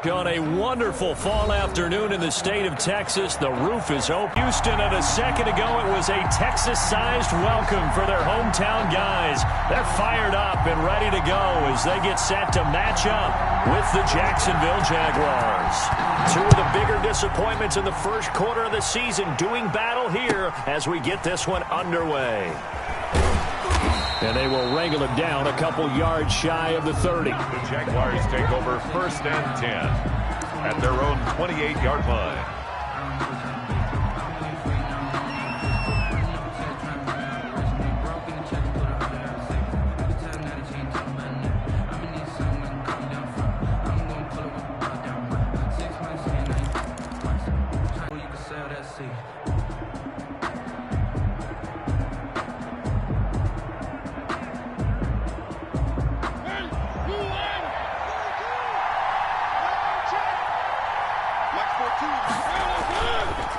On a wonderful fall afternoon in the state of Texas, the roof is open. Houston, and a second ago, it was a Texas-sized welcome for their hometown guys. They're fired up and ready to go as they get set to match up with the Jacksonville Jaguars. Two of the bigger disappointments in the first quarter of the season doing battle here as we get this one underway. And they will wrangle it down a couple yards shy of the 30. The Jaguars take over 1st and 10 at their own 28-yard line.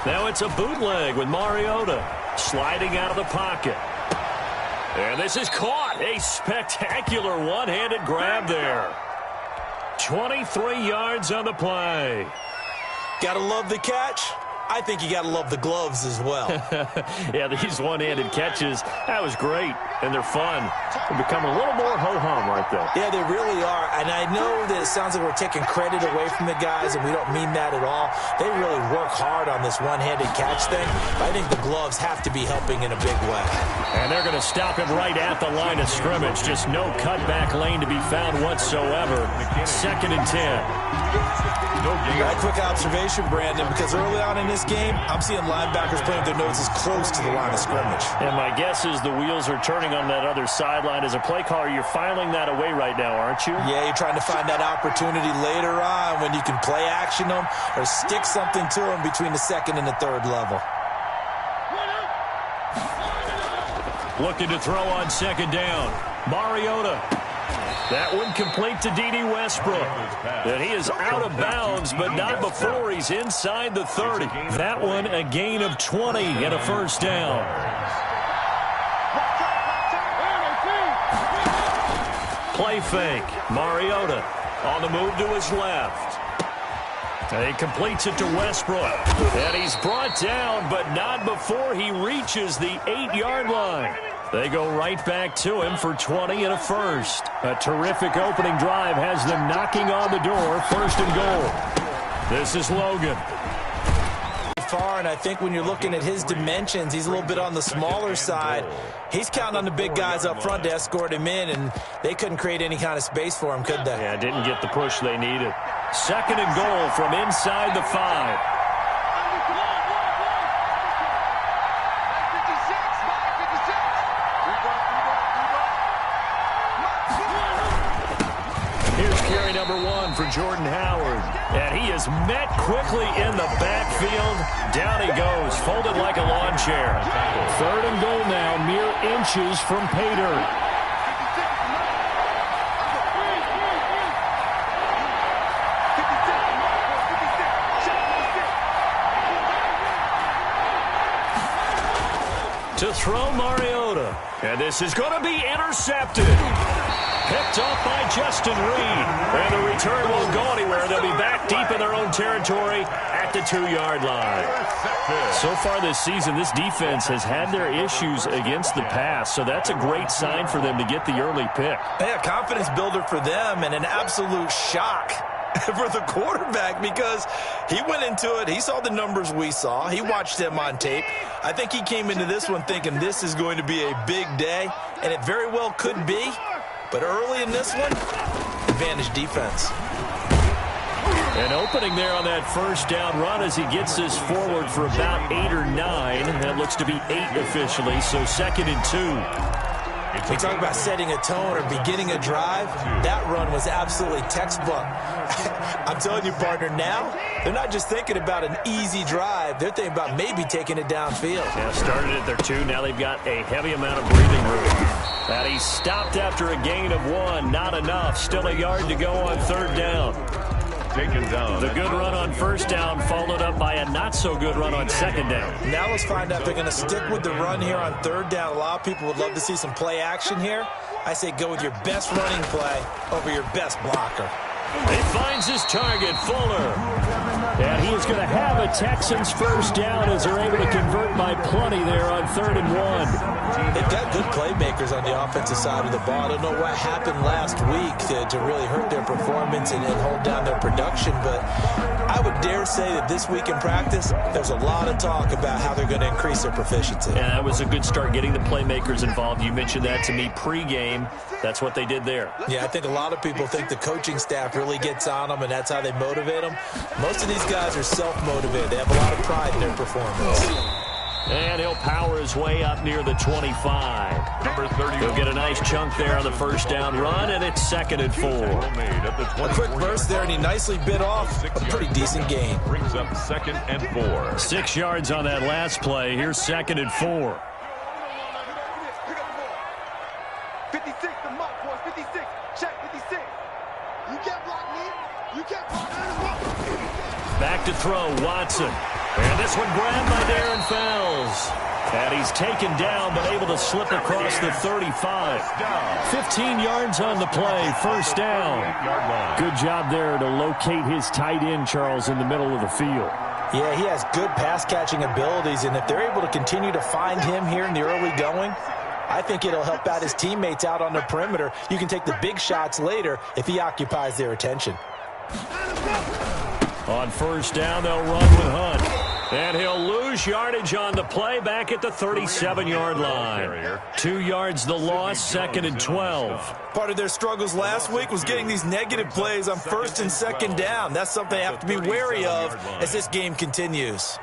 Now it's a bootleg with Mariota sliding out of the pocket. And this is caught. A spectacular one-handed grab there. 23 yards on the play. Gotta love the catch. I think you got to love the gloves as well. Yeah, these one-handed catches, that was great, and they're fun. They become a little more ho-hum right there. Yeah, they really are, and I know that it sounds like we're taking credit away from the guys, and we don't mean that at all. They really work hard on this one-handed catch thing, but I think the gloves have to be helping in a big way. And they're going to stop him right at the line of scrimmage. Just no cutback lane to be found whatsoever. 2nd and 10. A quick observation, Brandon, because early on in this game, I'm seeing linebackers playing with their noses close to the line of scrimmage. And my guess is the wheels are turning on that other sideline. As a play caller, you're filing that away right now, aren't you? Yeah, you're trying to find that opportunity later on when you can play action them or stick something to them between the 2nd and the 3rd level. Looking to throw on 2nd down. Mariota. That one complete to D.D. Westbrook. And he is out of bounds, but not before he's inside the 30. That one a gain of 20 and a 1st down. Play fake. Mariota on the move to his left. And he completes it to Westbrook. And he's brought down, but not before he reaches the 8-yard line. They go right back to him for 20 and a 1st. A terrific opening drive has them knocking on the door, 1st and goal. This is Logan. Far, and I think when you're looking at his dimensions, he's a little bit on the smaller side. He's counting on the big guys up front to escort him in, and they couldn't create any kind of space for him, could they? Yeah, didn't get the push they needed. 2nd and goal from inside the 5. Number 1 for Jordan Howard. And he is met quickly in the backfield. Down he goes, folded like a lawn chair. 3rd and goal now, mere inches from pay dirt. To throw Mariota. And this is going to be intercepted. Picked off by Justin Reed. And the return won't go anywhere. They'll be back deep in their own territory at the 2-yard line. So far this season, this defense has had their issues against the pass, so that's a great sign for them to get the early pick. Yeah, confidence builder for them and an absolute shock for the quarterback because he went into it. He saw the numbers we saw. He watched them on tape. I think he came into this one thinking this is going to be a big day, and it very well could be. But early in this one, advantage defense. An opening there on that 1st down run as he gets this forward for about 8 or 9. That looks to be 8 officially, so 2nd and 2. We talk about setting a tone or beginning a drive. That run was absolutely textbook. I'm telling you, partner, now they're not just thinking about an easy drive. They're thinking about maybe taking it downfield. Yeah, started at their 2. Now they've got a heavy amount of breathing room. And he stopped after a gain of 1. Not enough. Still a yard to go on 3rd down. Taken down. The good run on 1st down followed up by a not-so-good run on 2nd down. Now let's find out if they're going to stick with the run here on 3rd down. A lot of people would love to see some play action here. I say go with your best running play over your best blocker. He finds his target, Fuller. And he is going to have a Texans first down as they're able to convert by plenty there on 3rd and 1. They've got good playmakers on the offensive side of the ball. I don't know what happened last week to really hurt their performance and hold down their production, but I would dare say that this week in practice, there's a lot of talk about how they're going to increase their proficiency. Yeah, that was a good start, getting the playmakers involved. You mentioned that to me pregame. That's what they did there. Yeah, I think a lot of people think the coaching staff really gets on them, and that's how they motivate them. Most of these guys are self-motivated. They have a lot of pride in their performance. And he'll power his way up near the 25. Number 30. He'll get a nice chunk there on the first down run, and it's 2nd and 4. A quick burst there, and he nicely bit off a pretty decent gain. Brings up 2nd and 4. 6 yards on that last play. Here's 2nd and 4. 56, the mark, boys. 56. Check 56. You can't block me. You can't block me. Back to throw, Watson. And this one grabbed by Darren Fells. And he's taken down, but able to slip across the 35. 15 yards on the play, first down. Good job there to locate his tight end, Charles, in the middle of the field. Yeah, he has good pass-catching abilities, and if they're able to continue to find him here in the early going, I think it'll help out his teammates out on the perimeter. You can take the big shots later if he occupies their attention. On first down, they'll run with Hunt. And he'll lose yardage on the play back at the 37-yard line. 2 yards the loss, 2nd and 12. Part of their struggles last week was getting these negative plays on 1st and 2nd down. That's something they have to be wary of as this game continues.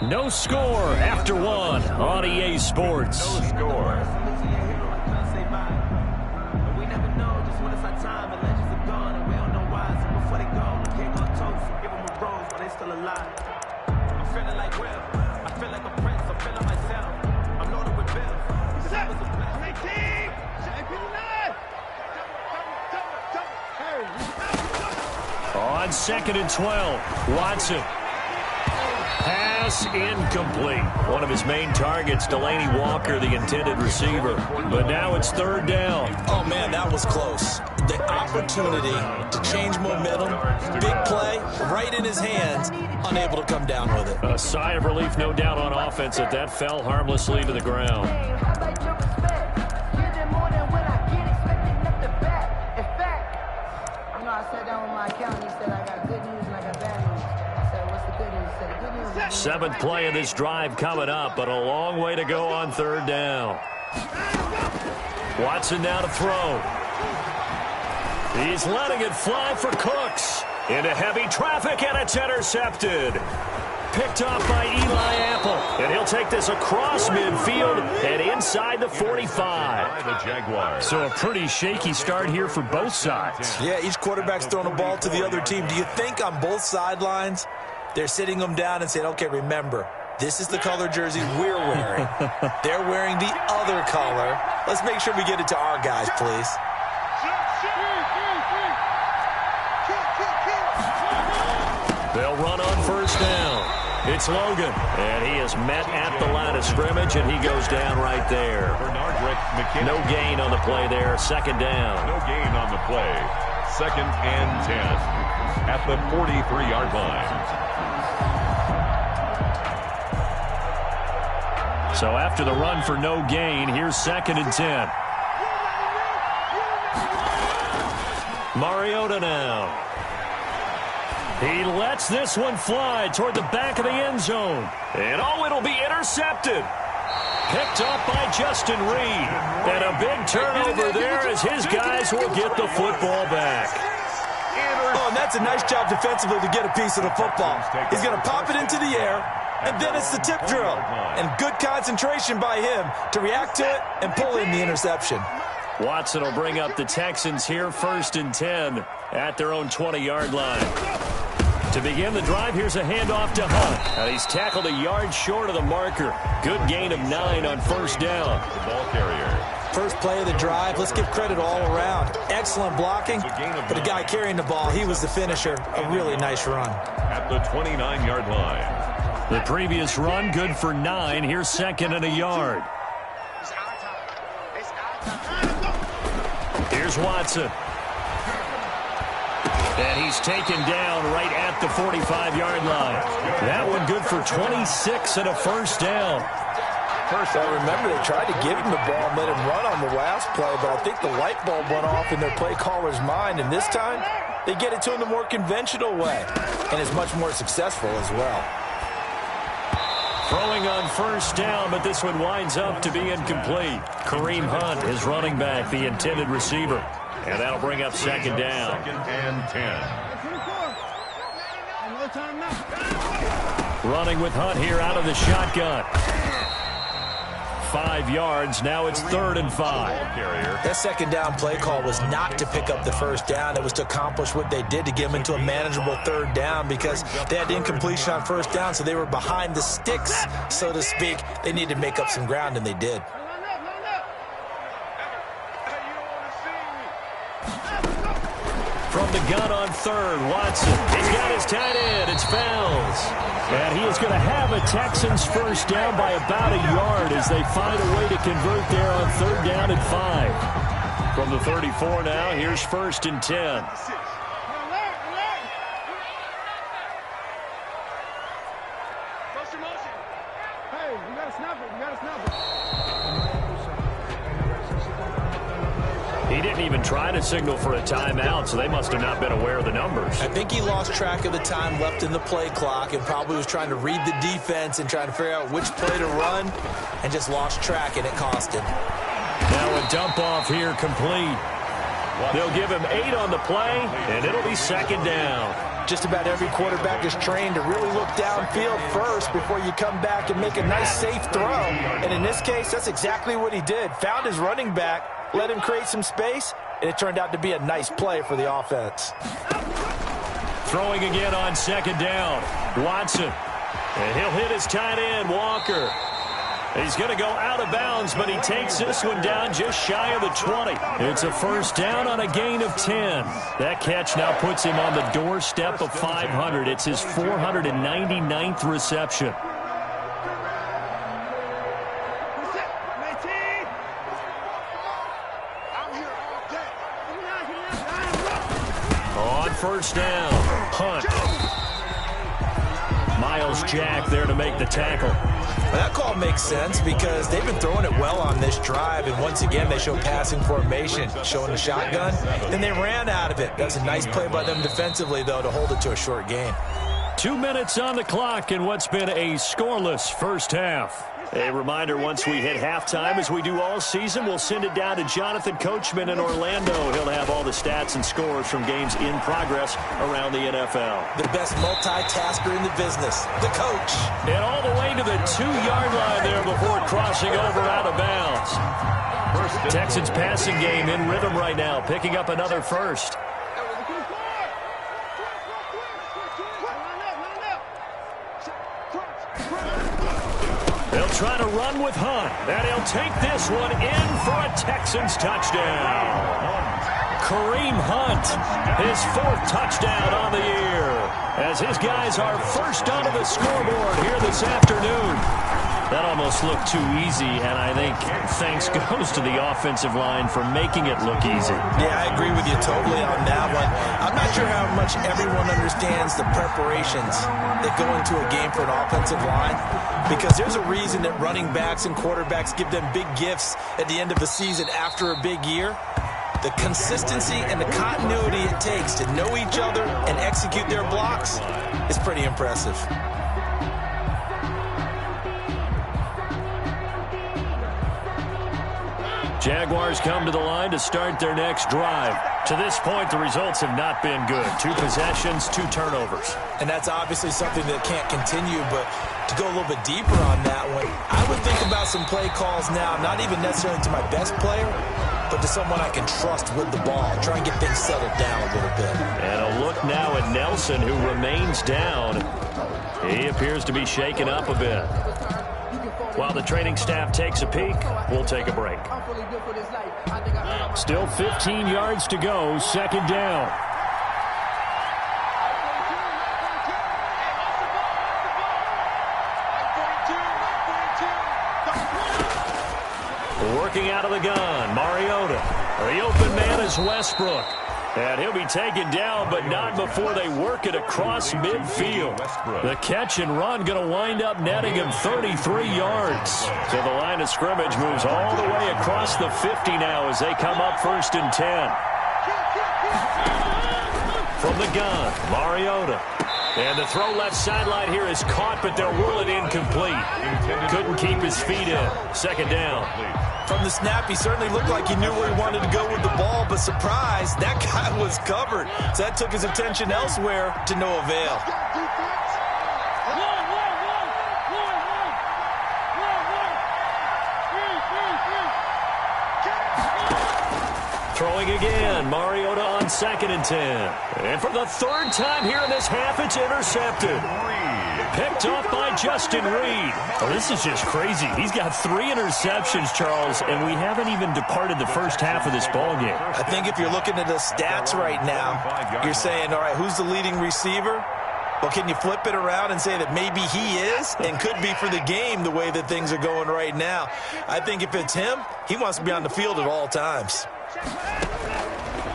No score after 1 on EA Sports. No score. We never know just when it's our time, the legends are gone and we don't know why. So before they go, we can't go toast, give them a rose while they still alive. I'm feeling like Will, I feel like a prince, I'm feeling myself. I'm loaded with bills. On 2nd and 12, Watson. Pass incomplete. One of his main targets, Delaney Walker, the intended receiver. But now it's 3rd down. Oh, man, that was close. The opportunity to change momentum, big play, right in his hands, unable to come down with it. A sigh of relief, no doubt, on offense that that fell harmlessly to the ground. I sat down with my accountant. He said, I got good news and I got bad news. I said, what's the good news? He said, the good news is... 7th play of this drive coming up, but a long way to go on 3rd down. Watson now to throw. He's letting it fly for Cooks. Into heavy traffic, and it's intercepted. Picked off by Eli Apple. And he'll take this across midfield and inside the 45. The Jaguars. So a pretty shaky start here for both sides. Yeah, each quarterback's throwing a ball to the other team. Do you think on both sidelines they're sitting them down and saying, okay, remember, this is the color jersey we're wearing. They're wearing the other color. Let's make sure we get it to our guys, please. They'll run on first down. It's Logan, and he is met at the line of scrimmage, and he goes down right there. No gain on the play there, 2nd down. No gain on the play. 2nd and 10 at the 43-yard line. So after the run for no gain, here's 2nd and 10. Mariota now. He lets this one fly toward the back of the end zone. And oh, it'll be intercepted. Picked up by Justin Reed. And a big turnover there as his guys will get the football back. Oh, and that's a nice job defensively to get a piece of the football. He's going to pop it into the air, and then it's the tip drill. And good concentration by him to react to it and pull in the interception. Watson will bring up the Texans here, 1st and 10 at their own 20-yard line. To begin the drive, here's a handoff to Hunt. And he's tackled a yard short of the marker. Good gain of 9 on first down. The ball carrier. First play of the drive, let's give credit all around. Excellent blocking, but the guy carrying the ball, he was the finisher. A really nice run. At the 29-yard line. The previous run, good for 9. Here's second and a yard. Here's Watson. And he's taken down right at the 45-yard line. That one good for 26 and a first down. First, I remember they tried to give him the ball and let him run on the last play, but I think the light bulb went off in their play caller's mind, and this time they get it to him the more conventional way, and is much more successful as well. Throwing on first down, but this one winds up to be incomplete. Kareem Hunt is running back, the intended receiver. And that'll bring up second down. Second and 10. Running with Hunt here out of the shotgun. 5 yards. Now it's 3rd and 5. That second down play call was not to pick up the first down. It was to accomplish what they did to get them into a manageable 3rd down because they had incompletion on first down, so they were behind the sticks, so to speak. They needed to make up some ground, and they did. From the gun on 3rd, Watson. He's got his tight end. It's Fells. And he is going to have a Texans first down by about a yard as they find a way to convert there on 3rd down and 5. From the 34 now, here's 1st and 10. Hey, you got to snap it. You got to snap it. He didn't even try to signal for a timeout, so they must have not been aware of the numbers. I think he lost track of the time left in the play clock and probably was trying to read the defense and trying to figure out which play to run and just lost track, and it cost him. Now a dump off here complete. They'll give him 8 on the play, and it'll be second down. Just about every quarterback is trained to really look downfield first before you come back and make a nice, safe throw. And in this case, that's exactly what he did. Found his running back, let him create some space, and it turned out to be a nice play for the offense. Throwing again on second down. Watson. And he'll hit his tight end, Walker. He's going to go out of bounds, but he takes this one down just shy of the 20. It's a first down on a gain of 10. That catch now puts him on the doorstep of 500. It's his 499th reception. On first down, Hunt. Miles Jack there to make the tackle. That call makes sense because they've been throwing it well on this drive, and once again they show passing formation, showing the shotgun. Then they ran out of it. That's a nice play by them defensively, though, to hold it to a short gain. 2 minutes on the clock in what's been a scoreless first half. A reminder, once we hit halftime, as we do all season, we'll send it down to Jonathan Coachman in Orlando. He'll have all the stats and scores from games in progress around the NFL. The best multitasker in the business, the coach. And all the way to the 2-yard line there before crossing over out of bounds. Texans passing game in rhythm right now, picking up another first. They'll try to run with Hunt, and he'll take this one in for a Texans touchdown. Kareem Hunt, his 4th touchdown on the year, as his guys are first onto the scoreboard here this afternoon. That almost looked too easy, and I think thanks goes to the offensive line for making it look easy. Yeah, I agree with you totally on that one. I'm not sure how much everyone understands the preparations that go into a game for an offensive line, because there's a reason that running backs and quarterbacks give them big gifts at the end of the season after a big year. The consistency and the continuity it takes to know each other and execute their blocks is pretty impressive. Jaguars come to the line to start their next drive. To this point, the results have not been good. 2 possessions, 2 turnovers. And that's obviously something that can't continue, but to go a little bit deeper on that one, I would think about some play calls now, not even necessarily to my best player, but to someone I can trust with the ball. Try and get things settled down a little bit. And a look now at Nelson, who remains down. He appears to be shaken up a bit. While the training staff takes a peek, we'll take a break. Still 15 yards to go, second down. Working out of the gun, Mariota. The open man is Westbrook. And he'll be taken down, but not before they work it across midfield. The catch and run going to wind up netting him 33 yards. So the line of scrimmage moves all the way across the 50 now as they come up 1st and 10. From the gun, Mariota. And the throw left sideline here is caught, but they'll rule it incomplete. Couldn't keep his feet in. Second down. From the snap, he certainly looked like he knew where he wanted to go with the ball, but surprise, that guy was covered. So that took his attention elsewhere to no avail. Throwing again, Mariota on 2nd and 10. And for the 3rd time here in this half, it's intercepted. Picked off by Justin Reed. Oh, this is just crazy. He's got 3 interceptions, Charles, and we haven't even departed the first half of this ballgame. I think if you're looking at the stats right now, you're saying, all right, who's the leading receiver? Well, can you flip it around and say that maybe he is and could be for the game the way that things are going right now? I think if it's him, he wants to be on the field at all times.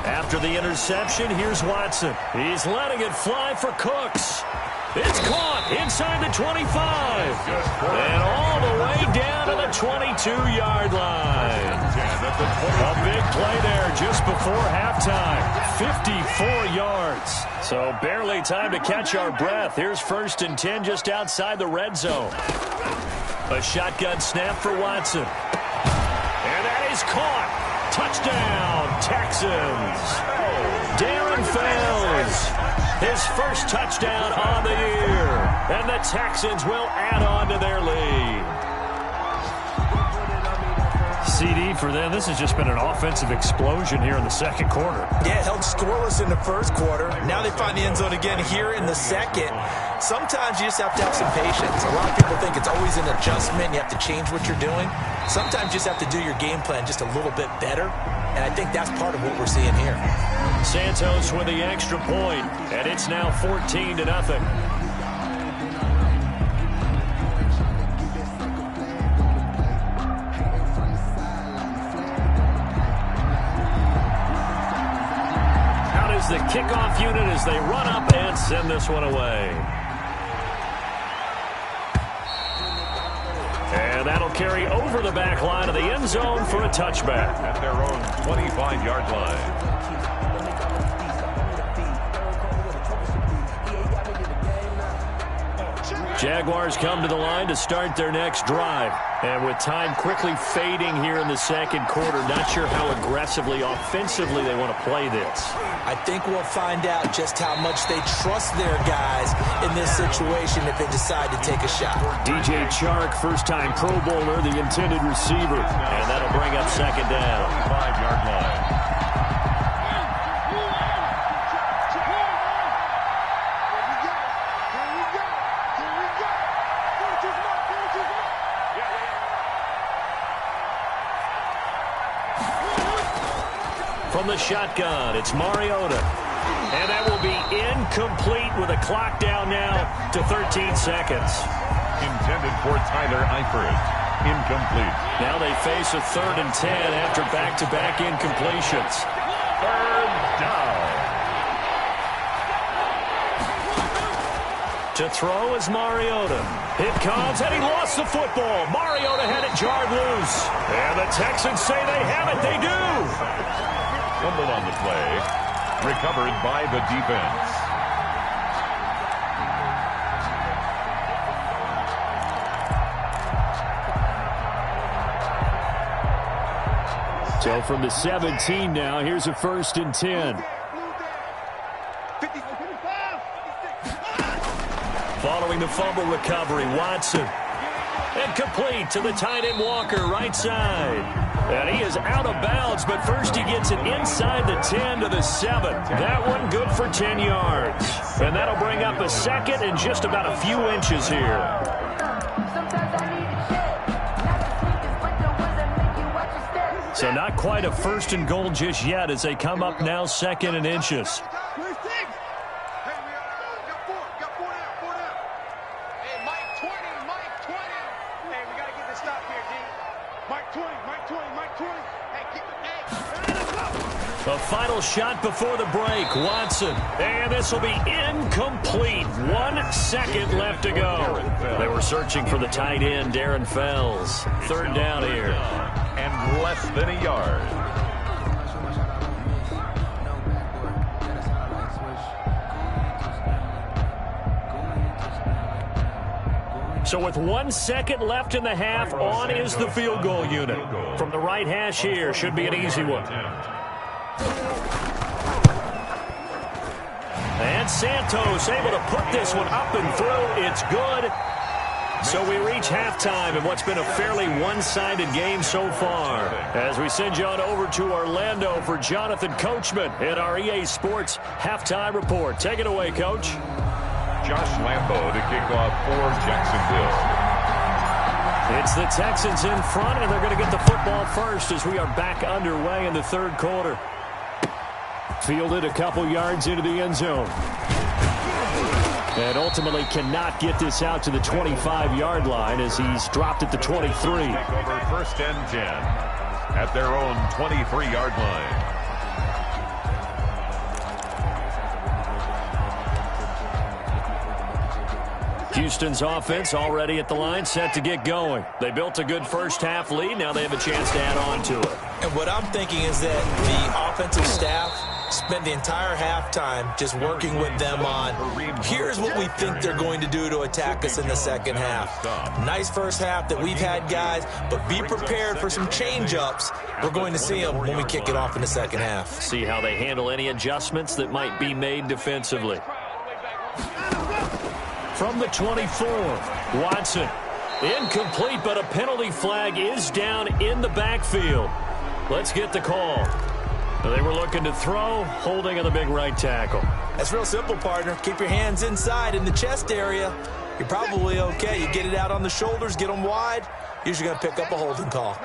After the interception, here's Watson. He's letting it fly for Cooks. It's caught inside the 25. And all the way down to the 22-yard line. A big play there just before halftime. 54 yards. So barely time to catch our breath. Here's 1st and 10 just outside the red zone. A shotgun snap for Watson. And that is caught. Touchdown, Texans. Darren Fells. His first touchdown on the year. And the Texans will add on to their lead. CD for them. This has just been an offensive explosion here in the second quarter. Yeah, held scoreless in the first quarter. Now they find the end zone again here in the second. Sometimes you just have to have some patience. A lot of people think it's always an adjustment. You have to change what you're doing. Sometimes you just have to do your game plan just a little bit better. And I think that's part of what we're seeing here. Santos with the extra point, and it's now 14-0. Out is the kickoff unit as they run up and send this one away. And that'll carry over the back line of the end zone for a touchback. At their own 25-yard line. Jaguars come to the line to start their next drive. And with time quickly fading here in the second quarter, not sure how aggressively, offensively they want to play this. I think we'll find out just how much they trust their guys in this situation if they decide to take a shot. DJ Chark, first-time Pro Bowler, the intended receiver. And that'll bring up second down. 5-yard line. From the shotgun, it's Mariota. And that will be incomplete with a clock down now to 13 seconds. Intended for Tyler Eifert. Incomplete. Now they face a 3rd and 10 after back-to-back incompletions. 3rd down. To throw is Mariota. It comes, and he lost the football. Mariota had it jarred loose. And the Texans say they have it. They do. Fumble on the play. Recovered by the defense. So from the 17 now, here's a 1st and 10. Following the fumble recovery, Watson. And complete to the tight end Walker, right side. And he is out of bounds, but first he gets it inside the 10 to the 7. That one good for 10 yards. And that'll bring up a second and just about a few inches here. So not quite a first and goal just yet as they come up now second and inches. The final shot before the break, Watson. And this will be incomplete. 1 second left to go. They were searching for the tight end, Darren Fells. Third down here. And less than a yard. So with 1 second left in the half, on is the field goal unit. From the right hash here, should be an easy one. And Santos able to put this one up and through. It's good. So we reach halftime in what's been a fairly one-sided game so far. As we send you on over to Orlando for Jonathan Coachman in our EA Sports Halftime Report. Take it away, Coach. Josh Lambo to kick off for Jacksonville. It's the Texans in front, and they're going to get the football first as we are back underway in the third quarter. Fielded a couple yards into the end zone. And ultimately cannot get this out to the 25-yard line as he's dropped at the 23. Take over first and 10 at their own 23-yard line. Houston's offense already at the line, set to get going. They built a good first-half lead. Now they have a chance to add on to it. And what I'm thinking is that the offensive staff spent the entire halftime just working with them on, here's what we think they're going to do to attack us in the second half. Nice first half that we've had, guys, but be prepared for some change-ups. We're going to see them when we kick it off in the second half. See how they handle any adjustments that might be made defensively. From the 24, Watson. Incomplete, but a penalty flag is down in the backfield. Let's get the call. They were looking to throw, holding on the big right tackle. That's real simple, partner. Keep your hands inside in the chest area. You're probably okay. You get it out on the shoulders, get them wide. Usually going to pick up a holding call.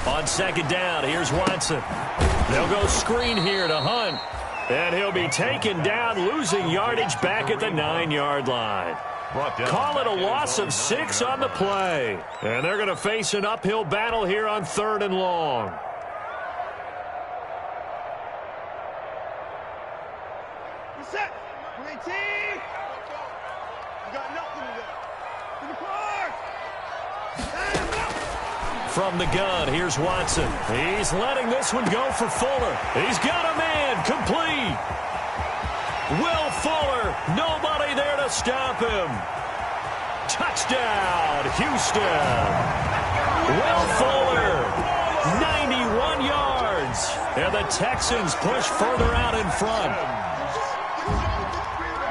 On second down, here's Watson. They'll go screen here to Hunt. And he'll be taken down, losing yardage back at the 9-yard line. Call it a loss of 6 on the play. And they're going to face an uphill battle here on 3rd and long. What's up? 19. You got nothing to do. To the car. From the gun, here's Watson. He's letting this one go for Fuller. He's got a man, complete. Will Fuller, nobody there to stop him. Touchdown, Houston. Will Fuller, 91 yards. And the Texans push further out in front.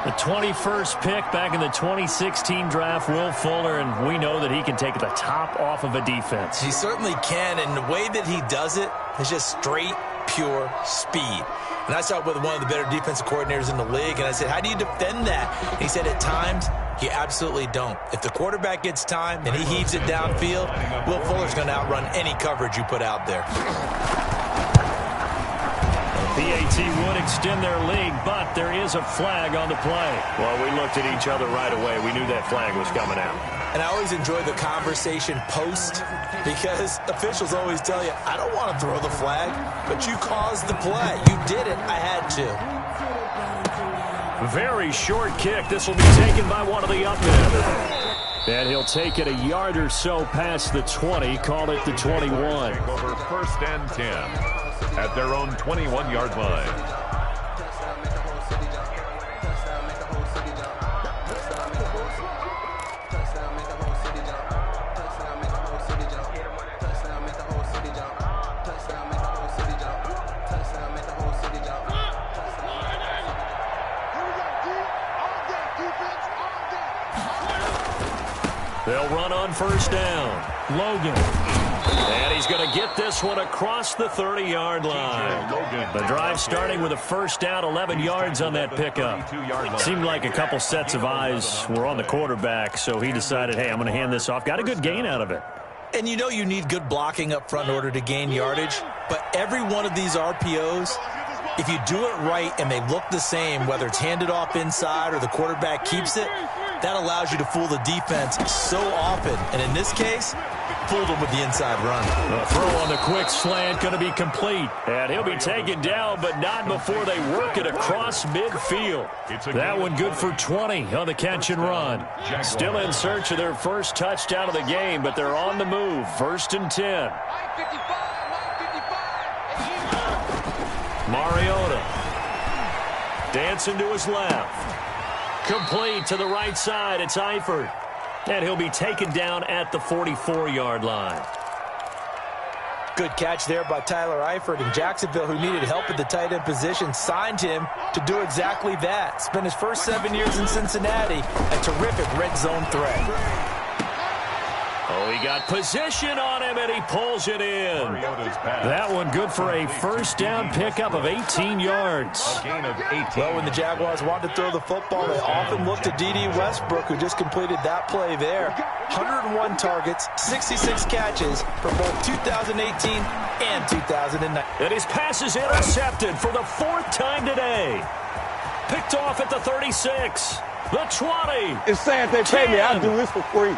The 21st pick back in the 2016 draft, Will Fuller, and we know that he can take the top off of a defense. He certainly can, and the way that he does it is just straight, pure speed. And I saw it with one of the better defensive coordinators in the league, and I said, how do you defend that? And he said, at times, you absolutely don't. If the quarterback gets time and he heaves it downfield, Will Fuller's going to outrun any coverage you put out there. PAT would extend their lead, but there is a flag on the play. Well, we looked at each other right away. We knew that flag was coming out. And I always enjoy the conversation post because officials always tell you, I don't want to throw the flag, but you caused the play. You did it. I had to. Very short kick. This will be taken by one of the up men. And he'll take it a yard or so past the 20, call it the 21. Take over first and 10 at their own 21-yard line. They'll run on first down. Logan. And he's going to get this one across the 30-yard line. The drive starting with a first down, 11 yards on that pickup. It seemed like a couple sets of eyes were on the quarterback, so he decided, hey, I'm going to hand this off. Got a good gain out of it. And you know you need good blocking up front in order to gain yardage, but every one of these RPOs, if you do it right and they look the same, whether it's handed off inside or the quarterback keeps it, that allows you to fool the defense so often. And in this case, fooled them with the inside run. The throw on the quick slant going to be complete. And he'll be taken down, but not before they work it across midfield. That one good for 20 on the catch and run. Still in search of their first touchdown of the game, but they're on the move. First and 10. Mariota dancing to his left. Complete to the right side. It's Eifert. And he'll be taken down at the 44-yard line. Good catch there by Tyler Eifert. And Jacksonville, who needed help at the tight end position, signed him to do exactly that. Spent his first 7 years in Cincinnati, a terrific red zone threat. Oh, he got position on him, and he pulls it in. That one good for a first down pickup of 18 yards. Well, when the Jaguars want to throw the football, they often look to D.D. Westbrook, who just completed that play there. 101 targets, 66 catches for both 2018 and 2019. And his pass is intercepted for the fourth time today. Picked off at the 36. The 20. It's saying they pay me. I'll do this for free.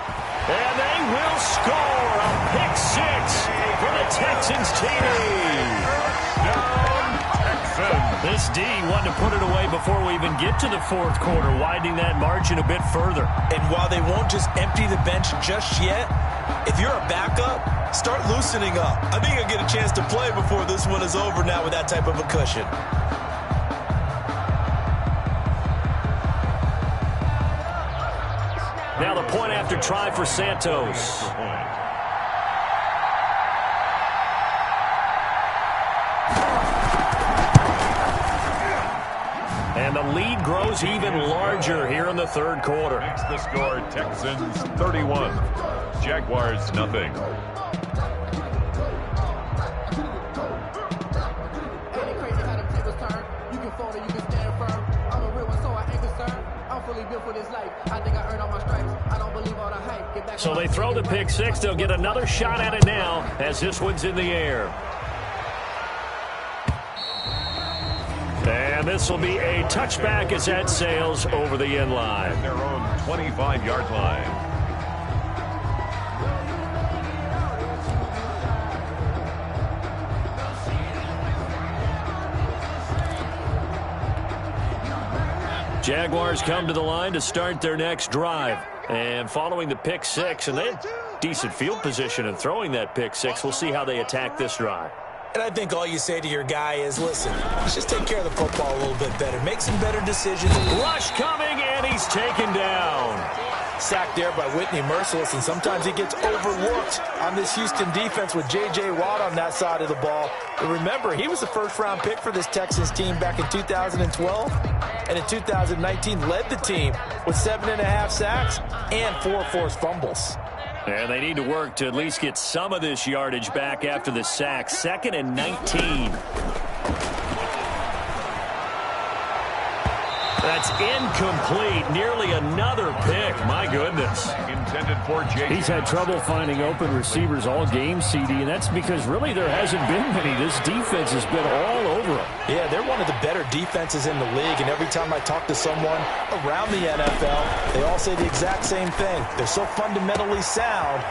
And they will score a pick six for the Texans TD. This D wanted to put it away before we even get to the fourth quarter, widening that margin a bit further. And while they won't just empty the bench just yet, if you're a backup, start loosening up. I think you'll get a chance to play before this one is over now with that type of a cushion. Now the point after try for Santos. And the lead grows even larger here in the third quarter. Makes the score Texans 31, Jaguars nothing. So they throw the pick six. They'll get another shot at it now as this one's in the air. And this will be a touchback as that sails over the end line. Their own 25-yard line. Jaguars come to the line to start their next drive. And following the pick six, and they had decent field position in throwing that pick six. We'll see how they attack this drive. And I think all you say to your guy is, listen, let's just take care of the football a little bit better. Make some better decisions. Rush coming, and he's taken down. Sacked there by Whitney Merciless, and sometimes he gets overlooked on this Houston defense with J.J. Watt on that side of the ball. But remember, he was the first-round pick for this Texans team back in 2012, and in 2019 led the team with 7.5 sacks and 4 forced fumbles. And they need to work to at least get some of this yardage back after the sack. 2nd and 19. That's incomplete. Nearly another pick. My goodness. Intended for Jake. He's had trouble finding open receivers all game, CD, and that's because really there hasn't been many. This defense has been all over them. Yeah, they're one of the better defenses in the league, and every time I talk to someone around the NFL, they all say the exact same thing. They're so fundamentally sound.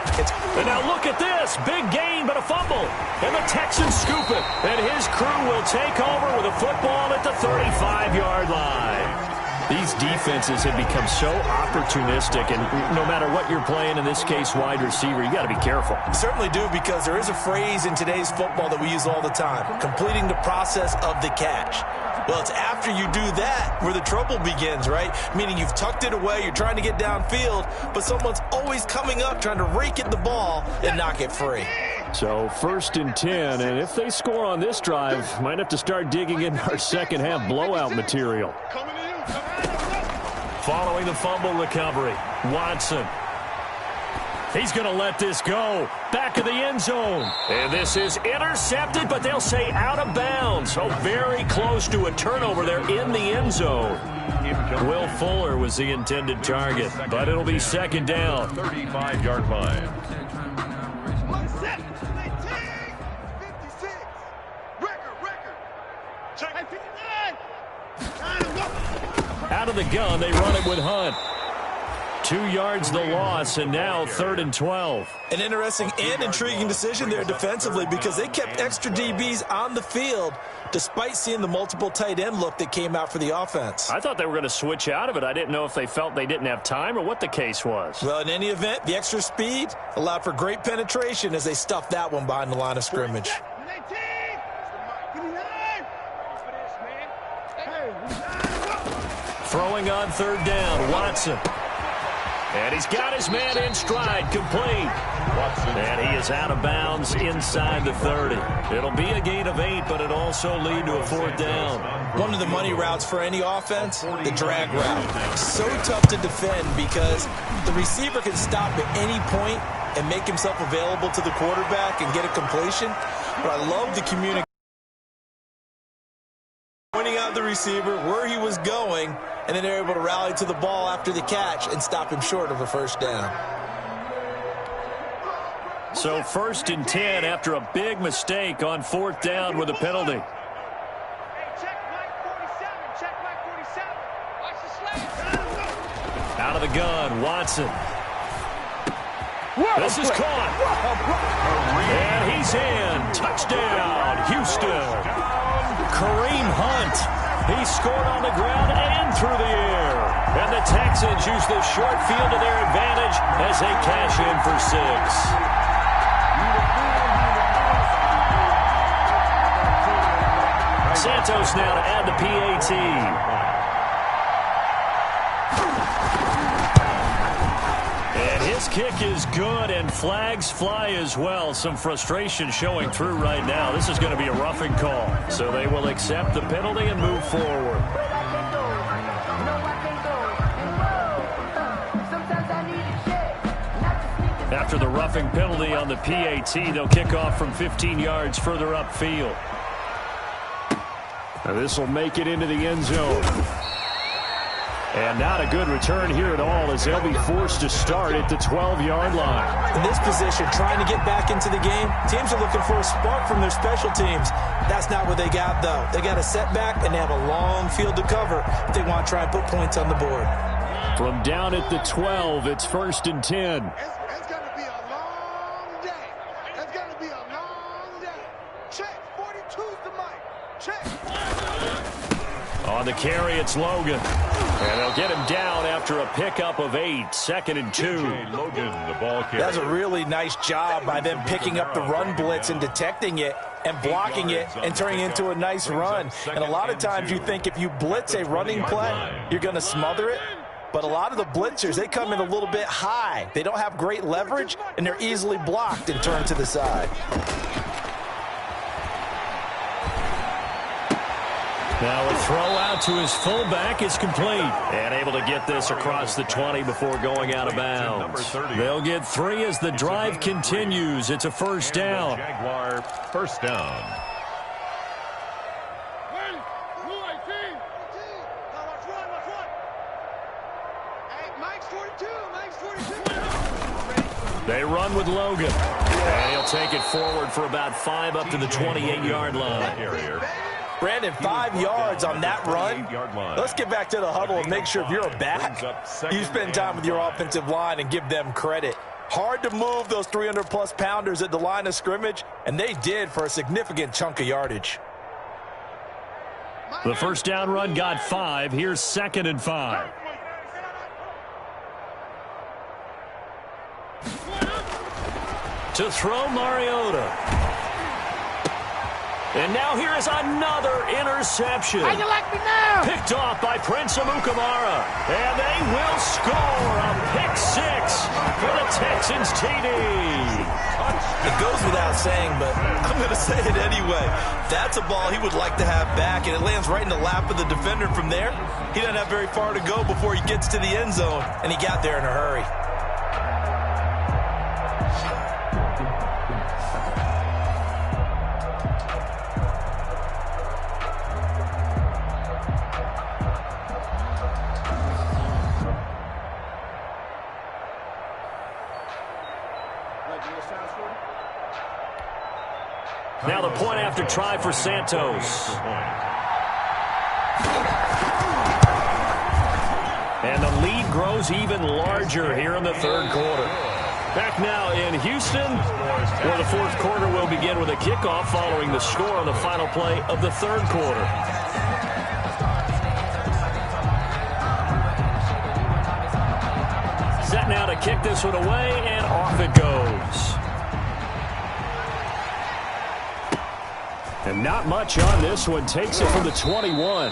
And now look at this. Big gain, but a fumble. And the Texans scoop it. And his crew will take over with a football at the 35-yard line. These defenses have become so opportunistic, and no matter what you're playing, in this case wide receiver, you got to be careful. You certainly do, because there is a phrase in today's football that we use all the time, completing the process of the catch. Well, it's after you do that where the trouble begins, right? Meaning you've tucked it away, you're trying to get downfield, but someone's always coming up trying to rake at the ball and knock it free. So 1st and 10, and if they score on this drive, might have to start digging in our second half blowout material. Following the fumble recovery, Watson. He's going to let this go. Back of the end zone. And this is intercepted, but they'll say out of bounds. So very close to a turnover there in the end zone. Will Fuller was the intended target, but it'll be second down. 35-yard line. Out of the gun, they run it with Hunt. 2 yards the loss, and now 3rd and 12. An interesting and intriguing decision there defensively because they kept extra DBs on the field despite seeing the multiple tight end look that came out for the offense. I thought they were going to switch out of it. I didn't know if they felt they didn't have time or what the case was. Well, in any event, the extra speed allowed for great penetration as they stuffed that one behind the line of scrimmage. Throwing on 3rd down, Watson. And he's got his man in stride, complete. And he is out of bounds inside the 30. It'll be a gain of 8, but it also lead to a 4th down. One of the money routes for any offense, the drag route. So tough to defend because the receiver can stop at any point and make himself available to the quarterback and get a completion. But I love the communication. Pointing out the receiver, where he was going, and then they're able to rally to the ball after the catch and stop him short of a 1st down. So 1st and 10 after a big mistake on 4th down with a penalty. Out of the gun, Watson. This is caught. And he's in. Touchdown, Houston. Kareem Hunt. He scored on the ground and through the air. And the Texans use the short field to their advantage as they cash in for 6. Santos now to add the PAT. And his kick is good, and flags fly as well. Some frustration showing through right now. This is going to be a roughing call. So they will accept the penalty and move forward. After the roughing penalty on the PAT, they'll kick off from 15 yards further upfield. Now this will make it into the end zone. And not a good return here at all as they'll be forced to start at the 12-yard line. In this position, trying to get back into the game, teams are looking for a spark from their special teams. That's not what they got, though. They got a setback, and they have a long field to cover if they want to try and put points on the board. From down at the 12, it's 1st and 10. It's going to be a long day. It's going to be a long day. Check. 42's the mic. Check. On the carry, it's Logan. And they'll get him down after a pickup of 8. 2nd and 2. Logan, the ball carrier. That's a really nice job by them picking up the run blitz and detecting it and blocking it and turning it into a nice run. And a lot of times you think if you blitz a running play, you're going to smother it. But a lot of the blitzers, they come in a little bit high. They don't have great leverage, and they're easily blocked and turned to the side. Now a throw out to his fullback is complete. And able to get this across the 20 before going out of bounds. They'll get 3 as the drive continues. It's a 1st down. Jaguar 1st down. They run with Logan. And he'll take it forward for about 5 up to the 28-yard line. Brandon, 5 yards on that run. Let's get back to the huddle and make sure if you're a back, you spend time with your offensive line and give them credit. Hard to move those 300-plus pounders at the line of scrimmage, and they did for a significant chunk of yardage. The 1st down run got 5. Here's 2nd and 5. To throw, Mariota. And now here is another interception. How you like me now? Picked off by Prince Amukamara. And they will score a pick-6 for the Texans TD. It goes without saying, but I'm going to say it anyway. That's a ball he would like to have back, and it lands right in the lap of the defender from there. He doesn't have very far to go before he gets to the end zone, and he got there in a hurry. Now the point after try for Santos. And the lead grows even larger here in the third quarter. Back now in Houston, where the fourth quarter will begin with a kickoff following the score on the final play of the third quarter. Set now to kick this one away, and off it goes. And not much on this one. Takes it from the 21.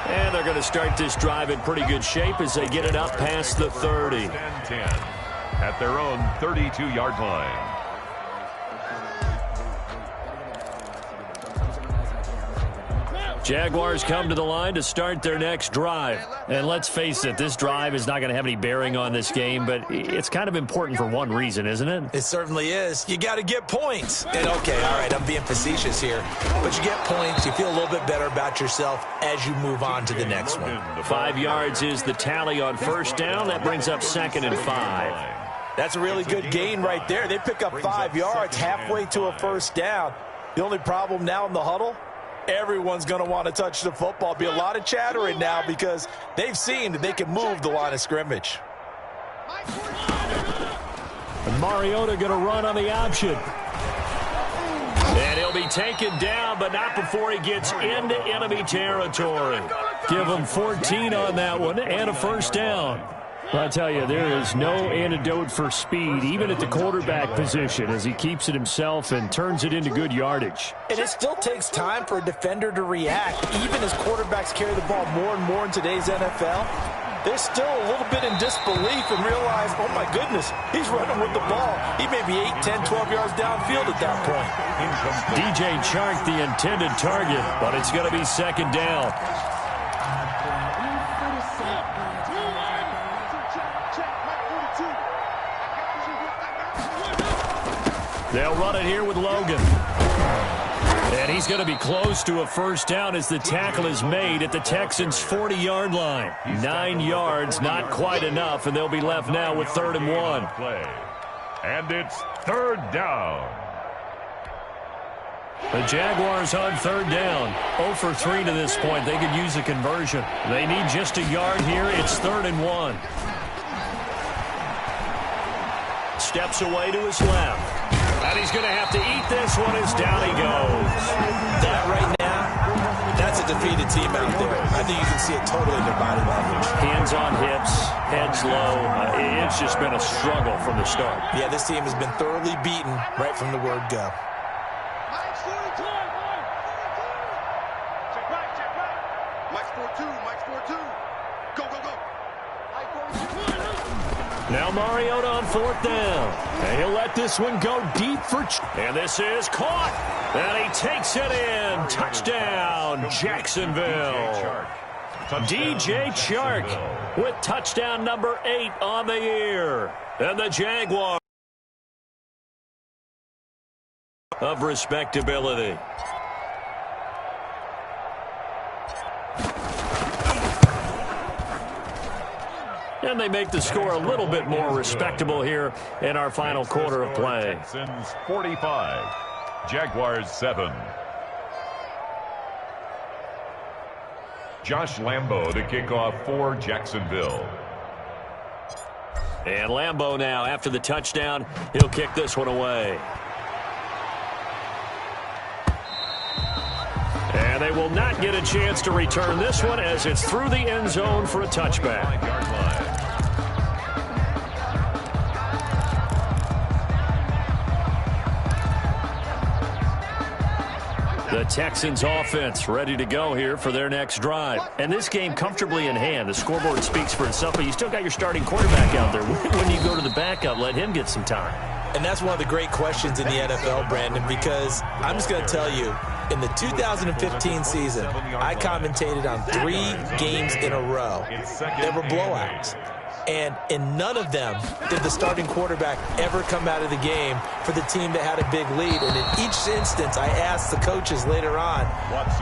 And they're going to start this drive in pretty good shape as they get it up past the 30. 10 at their own 32-yard line. Jaguars come to the line to start their next drive. And let's face it, this drive is not going to have any bearing on this game, but it's kind of important for one reason, isn't it? It certainly is. You got to get points. And okay, all right, I'm being facetious here, but you get points, you feel a little bit better about yourself as you move on to the next one. 5 yards is the tally on first down. That brings up 2nd and 5. That's a really good gain right there. They pick up 5 yards halfway to a first down. The only problem now in the huddle, everyone's going to want to touch the football. Be a lot of chattering now because they've seen that they can move the line of scrimmage. And Mariota going to run on the option. And he'll be taken down, but not before he gets into enemy territory. Give him 14 on that one and a first down. Well, I tell you, there is no antidote for speed, even at the quarterback position, as he keeps it himself and turns it into good yardage. And it still takes time for a defender to react, even as quarterbacks carry the ball more and more in today's NFL. They're still a little bit in disbelief and realize, oh, my goodness, he's running with the ball. He may be 8, 10, 12 yards downfield at that point. DJ Chark, the intended target, but it's going to be 2nd down. They'll run it here with Logan. And he's going to be close to a first down as the tackle is made at the Texans' 40-yard line. 9 yards, not quite enough, and they'll be left now with 3rd and 1. And it's 3rd down. The Jaguars on 3rd down. 0 for 3 to this point. They could use a conversion. They need just a yard here. It's 3rd and 1. Steps away to his left. And he's going to have to eat this one as down he goes. That right now, that's a defeated team out there. I think you can see it totally in their body language. Hands on hips, heads low. It's just been a struggle from the start. Yeah, this team has been thoroughly beaten right from the word go. Now Mariota on 4th down. And he'll let this one go deep for... And this is caught. And he takes it in. Touchdown, Jacksonville. DJ Chark with touchdown number 8 on the year. And the Jaguars of respectability. And they make the score a little bit more respectable here in our final quarter of play. Texans 45, Jaguars 7. Josh Lambo to kick off for Jacksonville. And Lambo now, after the touchdown, he'll kick this one away. And they will not get a chance to return this one as it's through the end zone for a touchback. The Texans offense ready to go here for their next drive. And this game comfortably in hand. The scoreboard speaks for itself, but you still got your starting quarterback out there. When you go to the backup, let him get some time. And that's one of the great questions in the NFL, Brandon, because I'm just going to tell you, in the 2015 season, I commentated on 3 games in a row. They were blowouts. And in none of them did the starting quarterback ever come out of the game for the team that had a big lead. And in each instance, I asked the coaches later on,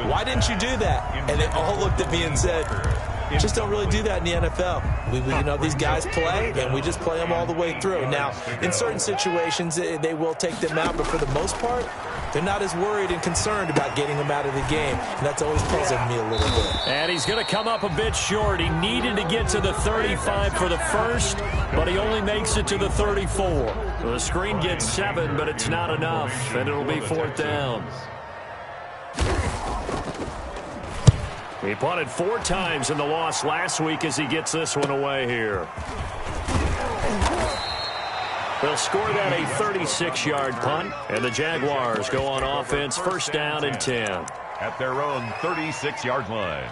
why didn't you do that? And they all looked at me and said, Just don't really do that in the NFL. You know, these guys play, and we just play them all the way through. Now, in certain situations, they will take them out, but for the most part, they're not as worried and concerned about getting them out of the game, and that's always puzzled me a little bit. And he's going to come up a bit short. He needed to get to the 35 for the first, but he only makes it to the 34. The screen gets 7, but it's not enough, and it'll be 4th down. He punted 4 times in the loss last week as he gets this one away here. They'll score that a 36-yard punt, and the Jaguars go on offense, 1st down and 10. At their own 36-yard line.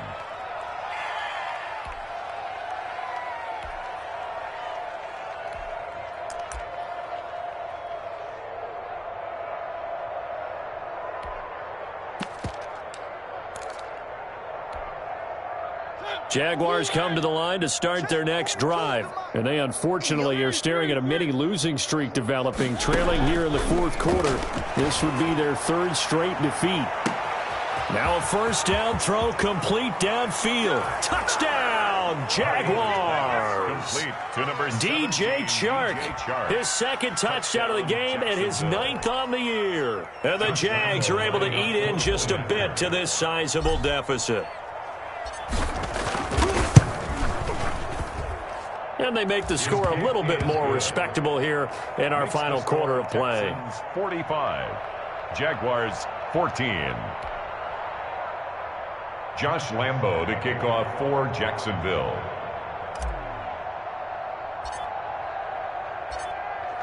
Jaguars come to the line to start their next drive. And they unfortunately are staring at a mini losing streak developing, trailing here in the 4th quarter. This would be their 3rd straight defeat. Now a 1st down throw, complete downfield. Touchdown, Jaguars! Complete to number DJ Chark, his 2nd touchdown of the game and his 9th on the year. And the Jags are able to eat in just a bit to this sizable deficit. And they make the score a little bit more respectable here in our final quarter of play. 45, Jaguars 14. Josh Lambo to kick off for Jacksonville.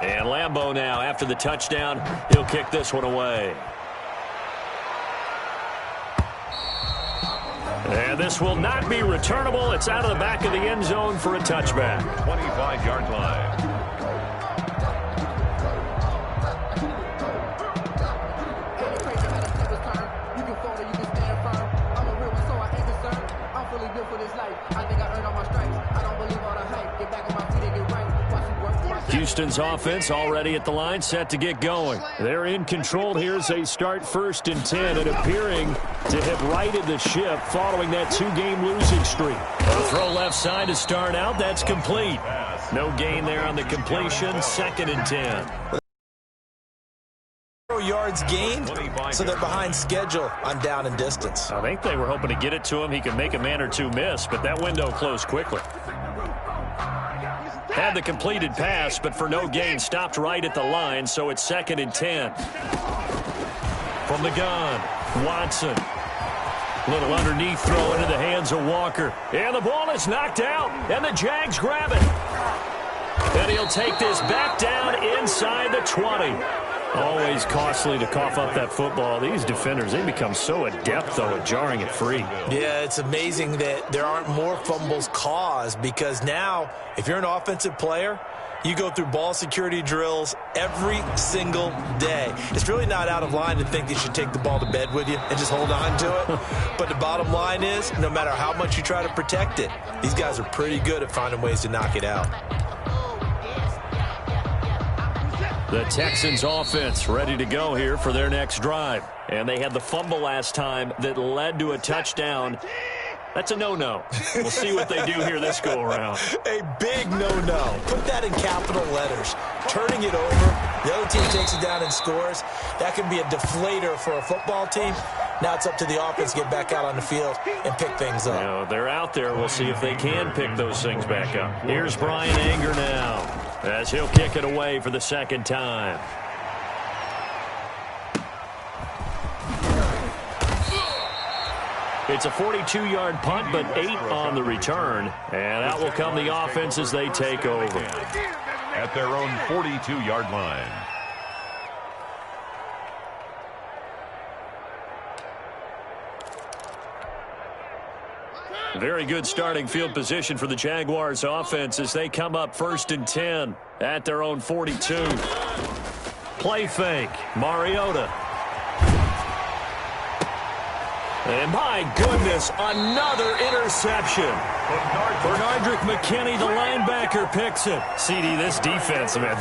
And Lambo now, after the touchdown, he'll kick this one away. And this will not be returnable. It's out of the back of the end zone for a touchback. 25-yard line. Houston's offense already at the line, set to get going. They're in control here as they start 1st and 10 and appearing to have righted the ship following that 2-game losing streak. A throw left side to start out. That's complete. No gain there on the completion. 2nd and 10. 0 yards gained, so they're behind schedule on down and distance. I think they were hoping to get it to him. He could make a man or two miss, but that window closed quickly. Had the completed pass, but for no gain, stopped right at the line, so it's 2nd and 10. From the gun, Watson. Little underneath throw into the hands of Walker. And the ball is knocked out, and the Jags grab it. And he'll take this back down inside the 20. Always costly to cough up that football. These defenders, they become so adept, though, at jarring it free. Yeah, it's amazing that there aren't more fumbles caused because now, if you're an offensive player, you go through ball security drills every single day. It's really not out of line to think you should take the ball to bed with you and just hold on to it. But the bottom line is, no matter how much you try to protect it, these guys are pretty good at finding ways to knock it out. The Texans offense ready to go here for their next drive. And they had the fumble last time that led to a touchdown. That's a no-no. We'll see what they do here this go-around. A big no-no. Put that in capital letters. Turning it over, the other team takes it down and scores. That can be a deflator for a football team. Now it's up to the offense to get back out on the field and pick things up. You know, they're out there. We'll see if they can pick those things back up. Here's Brian Anger now as he'll kick it away for the 2nd time. It's a 42-yard punt, but 8 on the return. And out will come the offense as they take over. At their own 42-yard line. Very good starting field position for the Jaguars offense as they come up 1st and 10 at their own 42. Play fake, Mariota. And my goodness, another interception. Bernardrick McKinney, the linebacker, picks it. CD, this defense, man,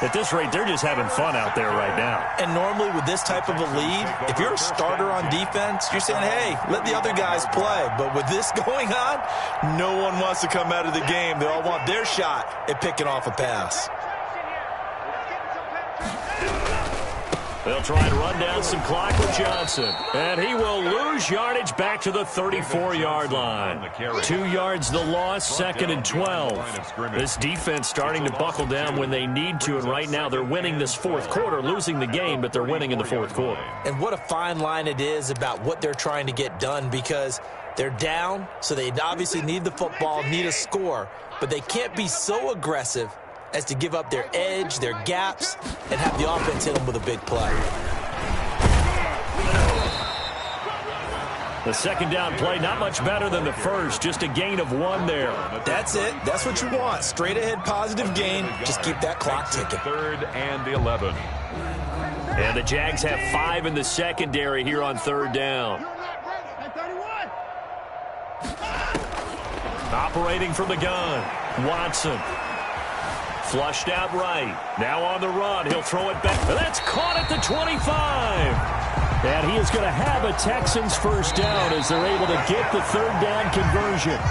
at this rate, they're just having fun out there right now. And normally with this type of a lead, if you're a starter on defense, you're saying, hey, let the other guys play. But with this going on, no one wants to come out of the game. They all want their shot at picking off a pass. They'll try and run down some clock with Johnson. And he will lose yardage back to the 34-yard line. 2 yards the loss, 2nd and 12. This defense starting to buckle down when they need to, and right now they're winning this fourth quarter, losing the game, but they're winning in the fourth quarter. And what a fine line it is about what they're trying to get done, because they're down, so they obviously need the football, need a score, but they can't be so aggressive as to give up their edge, their gaps, and have the offense hit them with a big play. The second down play, not much better than the first, just a gain of 1 there. That's it. That's what you want. Straight ahead, positive gain. Just keep that clock ticking. 3rd and 11. And the Jags have 5 in the secondary here on 3rd down. Operating from the gun, Watson. Flushed out right. Now on the run. He'll throw it back. That's caught at the 25. And he is going to have a Texans first down as they're able to get the 3rd down conversion.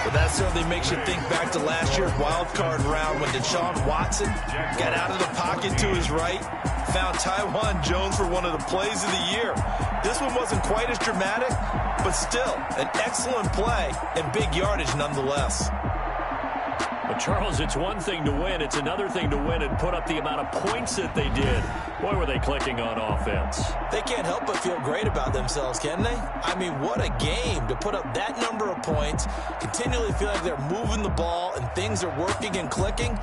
Well, that certainly makes you think back to last year's wild card round when Deshaun Watson got out of the pocket to his right, found Taiwan Jones for one of the plays of the year. This one wasn't quite as dramatic, but still an excellent play and big yardage nonetheless. But, Charles, it's one thing to win. It's another thing to win and put up the amount of points that they did. Boy, were they clicking on offense. They can't help but feel great about themselves, can they? I mean, what a game to put up that number of points, continually feel like they're moving the ball and things are working and clicking.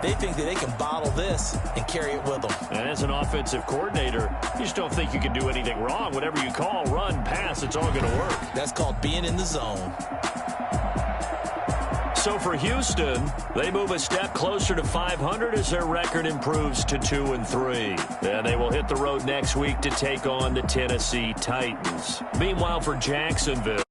They think that they can bottle this and carry it with them. And as an offensive coordinator, you just don't think you can do anything wrong. Whatever you call, run, pass, it's all going to work. That's called being in the zone. So for Houston, they move a step closer to 500 as their record improves to 2-3. Then they will hit the road next week to take on the Tennessee Titans. Meanwhile, for Jacksonville,